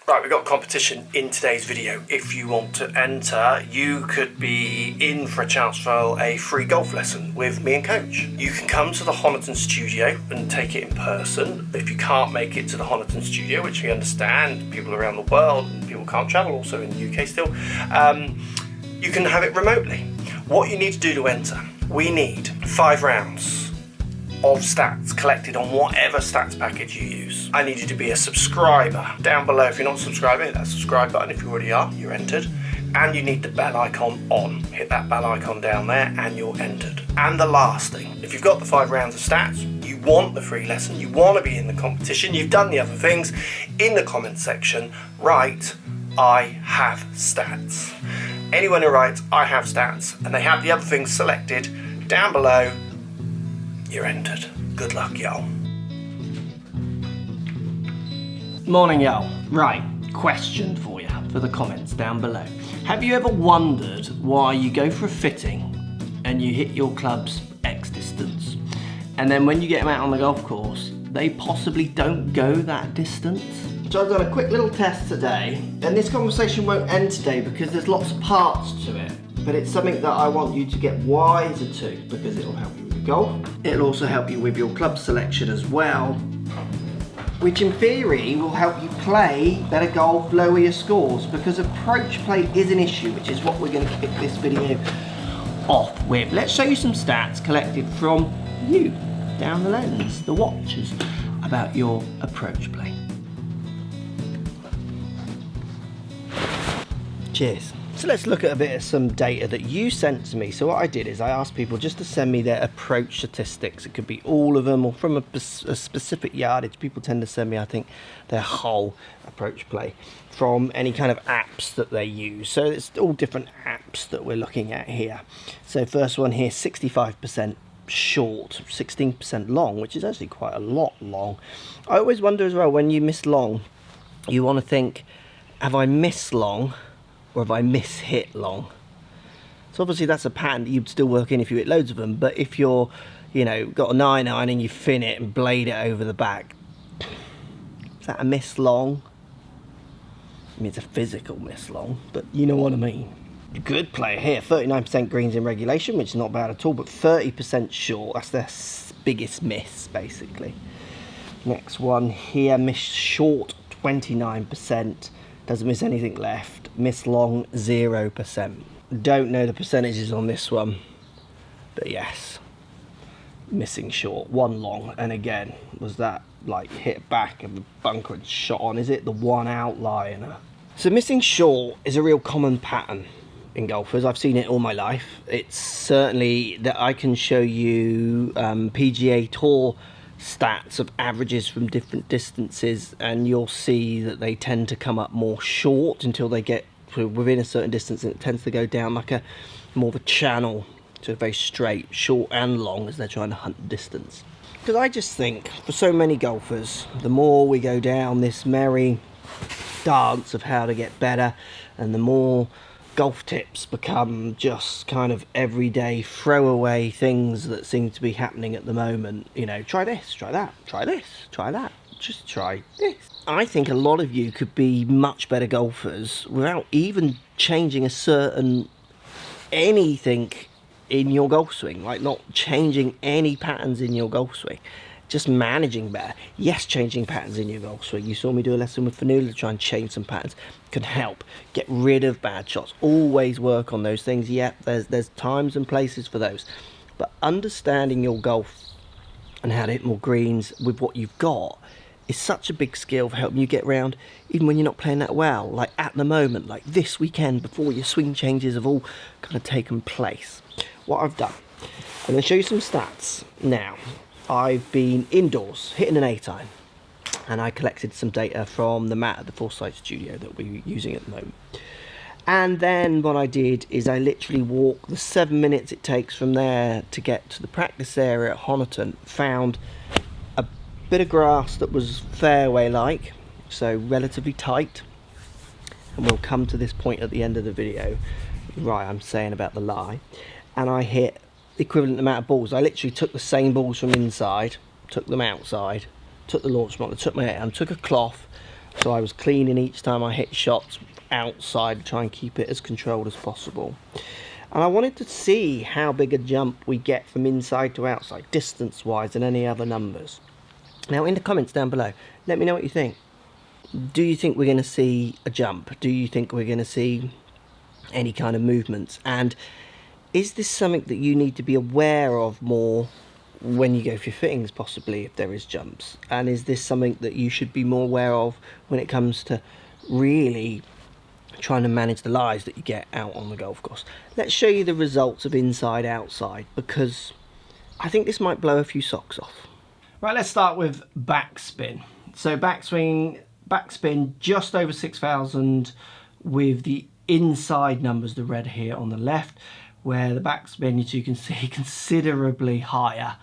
Right, we've got a competition in today's video. If you want to enter, you could be in for a chance for a free golf lesson with me and Coach. You can come to the Honiton studio and take it in person. If you can't make it to the Honiton studio, which we understand, people around the world, and people can't travel, also in the UK still, you can have it remotely. What you need to do to enter, we need 5 rounds of stats collected on whatever stats package you use. I need you to be a subscriber. Down below, if you're not subscribing, hit that subscribe button. If you already are, you're entered. And you need the bell icon on. Hit that bell icon down there and you're entered. And the last thing, if you've got the 5 rounds of stats, you want the free lesson, you want to be in the competition, you've done the other things, in the comment section, write, I have stats. Anyone who writes, I have stats, and they have the other things selected down below, you're entered. Good luck, y'all. Morning, y'all. Right, question for you for the comments down below. Have you ever wondered why you go for a fitting and you hit your club's X distance, and then when you get them out on the golf course, they possibly don't go that distance? So I've done a quick little test today, and this conversation won't end today because there's lots of parts to it, but it's something that I want you to get wiser to because it'll help you with golf. It'll also help you with your club selection as well, which in theory will help you play better golf, lower your scores, because approach play is an issue, which is what we're going to kick this video off with. Let's show you some stats collected from you down the lens, the watchers, about your approach play. Cheers. So let's look at a bit of some data that you sent to me. So what I did is I asked people just to send me their approach statistics. It could be all of them or from a specific yardage. People tend to send me, I think, their whole approach play from any kind of apps that they use. So it's all different apps that we're looking at here. So first one here, 65% short, 16% long, which is actually quite a lot long. I always wonder as well, when you miss long, you want to think, have I missed long? Or have I mishit long? So obviously that's a pattern that you'd still work in if you hit loads of them, but if you're, you know, got a 9-iron and you fin it and blade it over the back, is that a miss long? I mean, it's a physical miss long, but you know what I mean. Good player here, 39% greens in regulation, which is not bad at all, but 30% short, that's their biggest miss, basically. Next one here, miss short, 29%. Doesn't miss anything left. Miss long, 0%. Don't know the percentages on this one, but yes, missing short, 1 long, and again, was that like hit back of the bunker and shot on? Is it the one outlier? So missing short is a real common pattern in golfers. I've seen it all my life. It's certainly that I can show you PGA Tour stats of averages from different distances, and you'll see that they tend to come up more short until they get to within a certain distance, and it tends to go down like a more of a channel, so very straight, short and long, as they're trying to hunt distance. Because I just think for so many golfers, the more we go down this merry dance of how to get better, and the more golf tips become just kind of everyday throwaway things that seem to be happening at the moment. You know, try this, try that, try this, try that, just try this. I think a lot of you could be much better golfers without even changing a certain anything in your golf swing, like not changing any patterns in your golf swing. Just managing better. Yes, changing patterns in your golf swing. You saw me do a lesson with Fanula to try and change some patterns. Can help. Get rid of bad shots. Always work on those things. Yeah, there's times and places for those. But understanding your golf and how to hit more greens with what you've got is such a big skill for helping you get round even when you're not playing that well. Like at the moment, like this weekend, before your swing changes have all kind of taken place. What I've done, I'm going to show you some stats now. I've been indoors hitting an 8-iron, and I collected some data from the mat at the Foresight studio that we're using at the moment. And then what I did is I literally walked the 7 minutes it takes from there to get to the practice area at Honiton, found a bit of grass that was fairway-like, so relatively tight, and we'll come to this point at the end of the video. Right, I'm saying about the lie. And I hit equivalent amount of balls. I literally took the same balls from inside, took them outside, took the launch model, took my arm, took a cloth, So I was cleaning each time I hit shots outside, try and keep it as controlled as possible. And I wanted to see how big a jump we get from inside to outside, distance-wise, and any other numbers. Now, in the comments down below, let me know what you think. Do you think we're going to see a jump? Do you think we're going to see any kind of movements? And is this something that you need to be aware of more when you go for your fittings, possibly, if there is jumps? And is this something that you should be more aware of when it comes to really trying to manage the lies that you get out on the golf course? Let's show you the results of inside outside, because I think this might blow a few socks off. Right, let's start with backspin. So backspin just over 6,000 with the inside numbers, the red here on the left, where the backspin, as you can see, considerably higher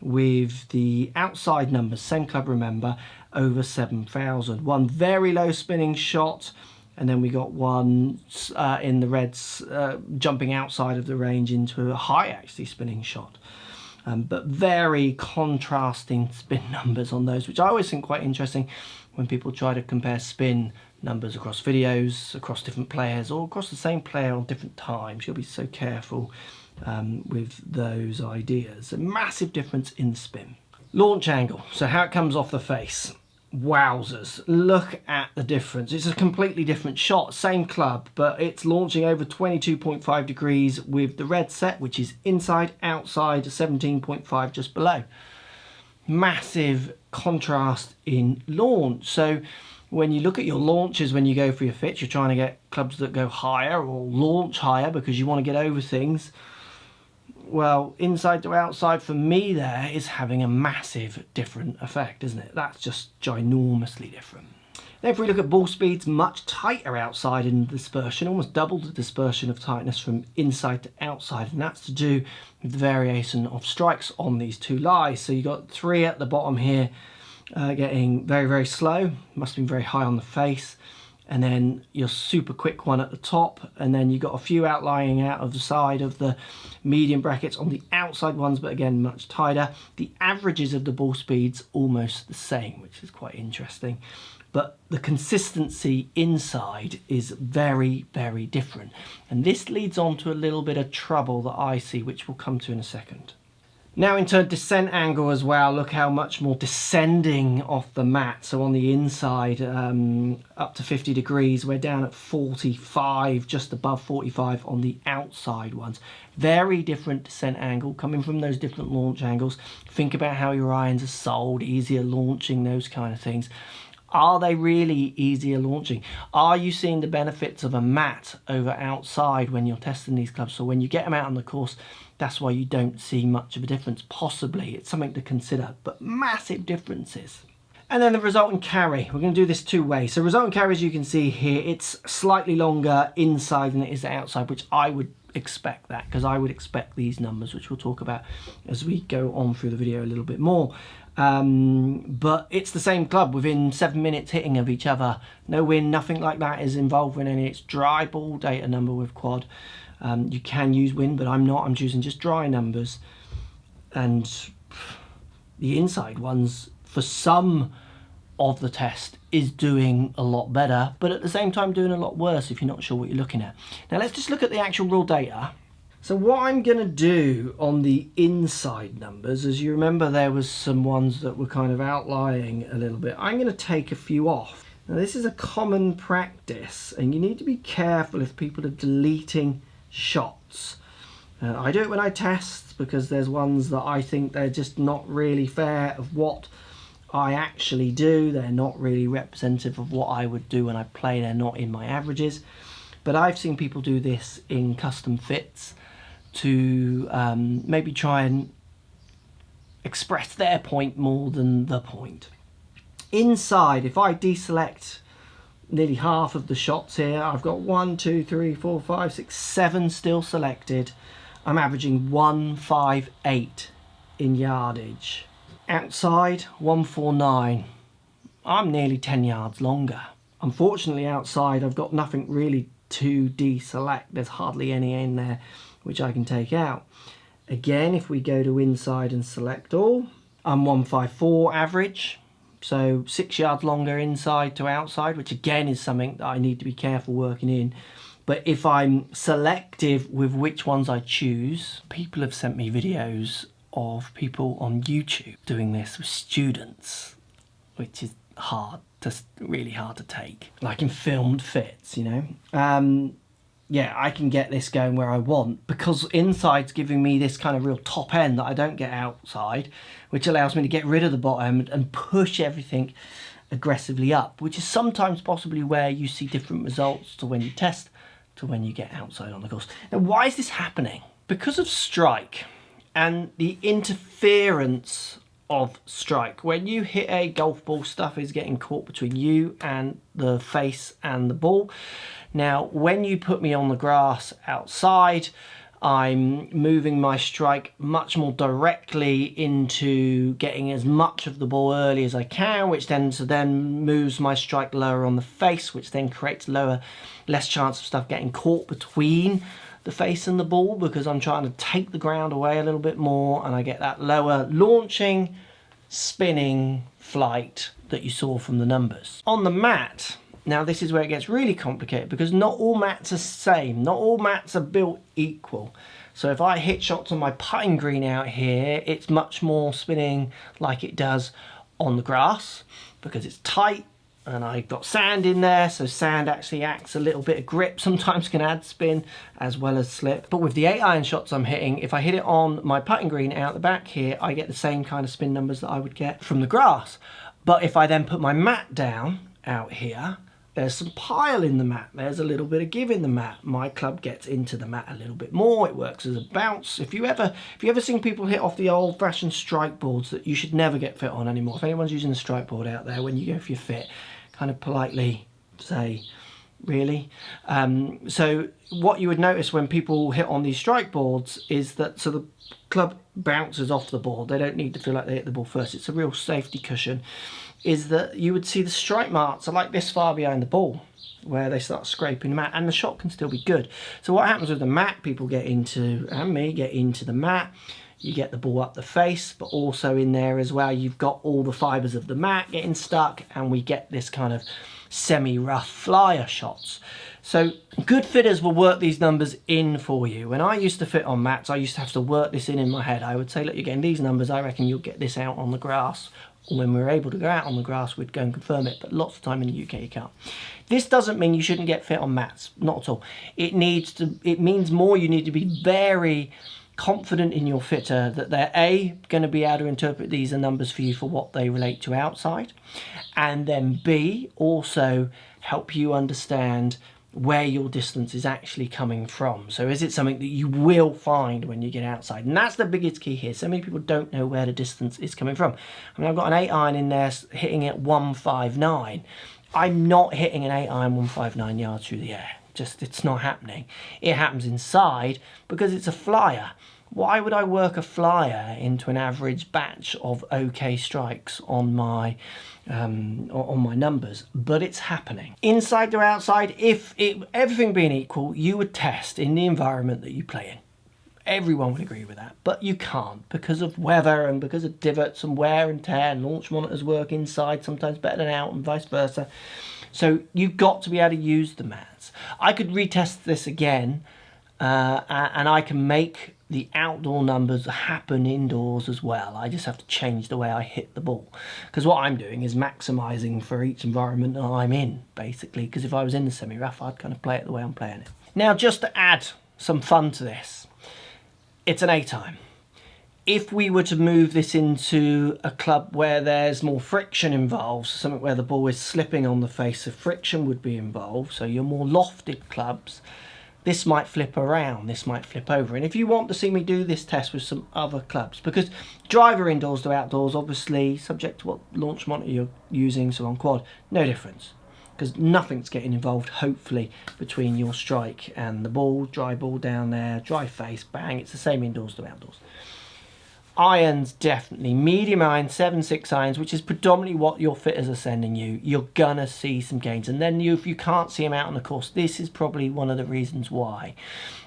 with the outside numbers, same club, remember, over 7,000. One very low spinning shot, and then we got one in the reds jumping outside of the range into a high actually spinning shot. But very contrasting spin numbers on those, which I always think quite interesting when people try to compare spin numbers across videos, across different players, or across the same player on different times. You'll be so careful with those ideas. A massive difference in the spin. Launch angle, so how it comes off the face. Wowzers, look at the difference. It's a completely different shot, same club, but it's launching over 22.5 degrees with the red set, which is inside, outside, 17.5 just below. Massive contrast in launch. So when you look at your launches, when you go for your fits, you're trying to get clubs that go higher or launch higher because you want to get over things. Well, inside to outside for me there is having a massive different effect, isn't it? That's just ginormously different. Then if we look at ball speeds, much tighter outside in dispersion, almost double the dispersion of tightness from inside to outside, and that's to do with the variation of strikes on these two lies. So you got 3 at the bottom here, getting very, very slow, must have been very high on the face, and then your super quick one at the top, and then you got a few outlying out of the side of the medium brackets on the outside ones, but again much tighter. The averages of the ball speeds almost the same, which is quite interesting, but the consistency inside is very, very different, and this leads on to a little bit of trouble that I see, which we'll come to in a second. Now in turn, descent angle as well, look how much more descending off the mat. So on the inside, up to 50 degrees, we're down at 45, just above 45 on the outside ones. Very different descent angle coming from those different launch angles. Think about how your irons are sold, easier launching, those kind of things. Are they really easier launching? Are you seeing the benefits of a mat over outside when you're testing these clubs? So when you get them out on the course, that's why you don't see much of a difference. Possibly, it's something to consider, but massive differences. And then the resultant carry. We're going to do this two ways. So resultant carry, as you can see here, it's slightly longer inside than it is outside, which I would expect that, because I would expect these numbers, which we'll talk about as we go on through the video a little bit more. But it's the same club within 7 minutes hitting of each other. No wind, nothing like that is involved in any. It's dry ball data number with quad. You can use wind, but I'm not. I'm choosing just dry numbers. And the inside ones, for some of the test, is doing a lot better, but at the same time doing a lot worse if you're not sure what you're looking at. Now let's just look at the actual raw data. So what I'm going to do on the inside numbers, as you remember there was some ones that were kind of outlying a little bit, I'm going to take a few off. Now this is a common practice, and you need to be careful if people are deleting shots. I do it when I test, because there's ones that I think they're just not really fair of what I actually do. They're not really representative of what I would do when I play. They're not in my averages. But I've seen people do this in custom fits to maybe try and express their point more than the point. Inside, if I deselect nearly half of the shots here, I've got 1, 2, 3, 4, 5, 6, 7 still selected. I'm averaging 158 in yardage. Outside, 149. I'm nearly 10 yards longer. Unfortunately, outside, I've got nothing really to deselect. There's hardly any in there which I can take out. Again, if we go to inside and select all, I'm 154 average. So 6 yards longer inside to outside, which again is something that I need to be careful working in. But if I'm selective with which ones I choose, people have sent me videos of people on YouTube doing this with students, which is really hard to take. Like in filmed fits, you know. Yeah, I can get this going where I want because inside's giving me this kind of real top end that I don't get outside, which allows me to get rid of the bottom and push everything aggressively up, which is sometimes possibly where you see different results to when you test to when you get outside on the course. Now, why is this happening? Because of strike and the interference of strike. When you hit a golf ball, stuff is getting caught between you and the face and the ball. Now, when you put me on the grass outside, I'm moving my strike much more directly into getting as much of the ball early as I can, which then moves my strike lower on the face, which then creates less chance of stuff getting caught between the face and the ball, because I'm trying to take the ground away a little bit more, and I get that lower launching, spinning flight that you saw from the numbers. On the mat, now this is where it gets really complicated because not all mats are the same. Not all mats are built equal. So if I hit shots on my putting green out here, it's much more spinning like it does on the grass because it's tight and I've got sand in there. So sand actually acts a little bit of grip, sometimes can add spin as well as slip. But with the 8-iron shots I'm hitting, if I hit it on my putting green out the back here, I get the same kind of spin numbers that I would get from the grass. But if I then put my mat down out here, there's some pile in the mat. There's a little bit of give in the mat. My club gets into the mat a little bit more. It works as a bounce. If you ever seen people hit off the old-fashioned strike boards that you should never get fit on anymore, if anyone's using a strike board out there, when you go for your fit, kind of politely say, really? So what you would notice when people hit on these strike boards is that the club bounces off the board. They don't need to feel like they hit the ball first. It's a real safety cushion. Is that you would see the strike marks are like this far behind the ball where they start scraping the mat, and the shot can still be good. So what happens with the mat, people get into, and me, get into the mat, you get the ball up the face, but also in there as well, you've got all the fibres of the mat getting stuck, and we get this kind of semi-rough flyer shots. So good fitters will work these numbers in for you. When I used to fit on mats, I used to have to work this in my head. I would say, look, you're getting these numbers, I reckon you'll get this out on the grass. When we're able to go out on the grass, we'd go and confirm it, but lots of time in the UK you can't. This doesn't mean you shouldn't get fit on mats, not at all. It means more you need to be very confident in your fitter that they're going to be able to interpret these numbers for you for what they relate to outside, and then B, also help you understand where your distance is actually coming from. So is it something that you will find when you get outside? And that's the biggest key here. So many people don't know where the distance is coming from. I mean, I've got an 8-iron in there hitting at 159. I'm not hitting an 8-iron 159 yards through the air. Just, it's not happening. It happens inside because it's a flyer. Why would I work a flyer into an average batch of okay strikes on my numbers? But it's happening. Inside to outside, everything being equal, you would test in the environment that you play in. Everyone would agree with that, but you can't because of weather and because of divots and wear and tear. And launch monitors work inside sometimes better than out and vice versa. So you've got to be able to use the mats. I could retest this again and I can make the outdoor numbers happen indoors as well. I just have to change the way I hit the ball, because what I'm doing is maximizing for each environment that I'm in, basically, because if I was in the semi-rough, I'd kind of play it the way I'm playing it. Now, just to add some fun to this, it's an 8-iron. If we were to move this into a club where there's more friction involved, so something where the ball is slipping on the face, so friction would be involved, so your more lofted clubs, this might flip around, this might flip over. And if you want to see me do this test with some other clubs, because driver indoors to outdoors, obviously, subject to what launch monitor you're using, so on quad, no difference. Because nothing's getting involved, hopefully, between your strike and the ball, dry ball down there, dry face, bang, it's the same indoors to outdoors. Irons, definitely. Medium iron, 7/6 irons, which is predominantly what your fitters are sending you. You're gonna see some gains. And then if you can't see them out on the course, this is probably one of the reasons why.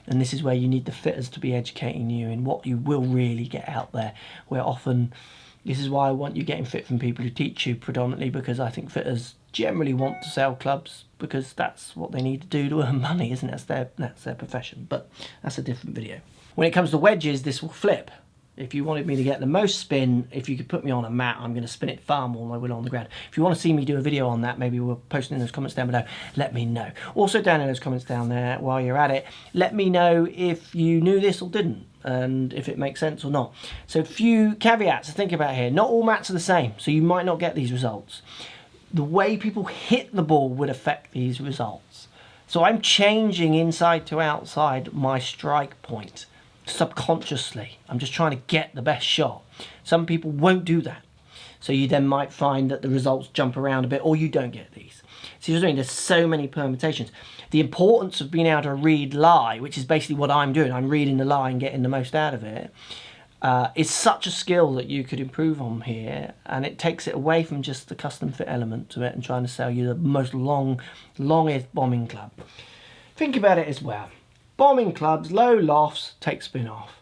And this is where you need the fitters to be educating you in what you will really get out there. Where often This is why I want you getting fit from people who teach you predominantly, because I think fitters generally want to sell clubs because that's what they need to do to earn money, isn't it? That's their profession, but that's a different video. When it comes to wedges, this will flip. If you wanted me to get the most spin, if you could put me on a mat, I'm going to spin it far more than I will on the ground. If you want to see me do a video on that, maybe we'll post it in those comments down below. Let me know. Also down in those comments down there, while you're at it, let me know if you knew this or didn't, and if it makes sense or not. So a few caveats to think about here. Not all mats are the same, so you might not get these results. The way people hit the ball would affect these results. So I'm changing inside to outside my strike point subconsciously. I'm just trying to get the best shot. Some people won't do that, so you then might find that the results jump around a bit, or you don't get these. See what I mean? There's so many permutations. The importance of being able to read lie, which is basically what I'm doing, I'm reading the lie and getting the most out of it, is such a skill that you could improve on here, and it takes it away from just the custom fit element to it and trying to sell you the most longest bombing club. Think about it as well. Bombing clubs, low lofts, take spin off.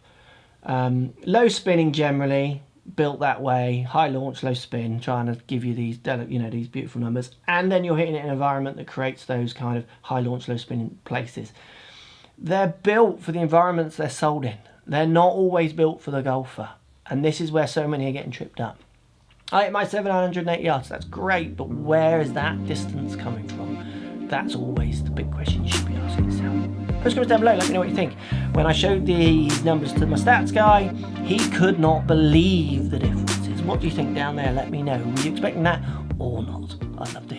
Low spinning generally, built that way. High launch, low spin, trying to give you these, these beautiful numbers. And then you're hitting it in an environment that creates those kind of high launch, low spin places. They're built for the environments they're sold in. They're not always built for the golfer. And this is where so many are getting tripped up. I hit my 708 yards. That's great, but where is that distance coming from? That's always the big question you should be asking yourself. Post comments down below, let me know what you think. When I showed these numbers to my stats guy, he could not believe the differences. What do you think down there? Let me know. Were you expecting that or not? I'd love to hear.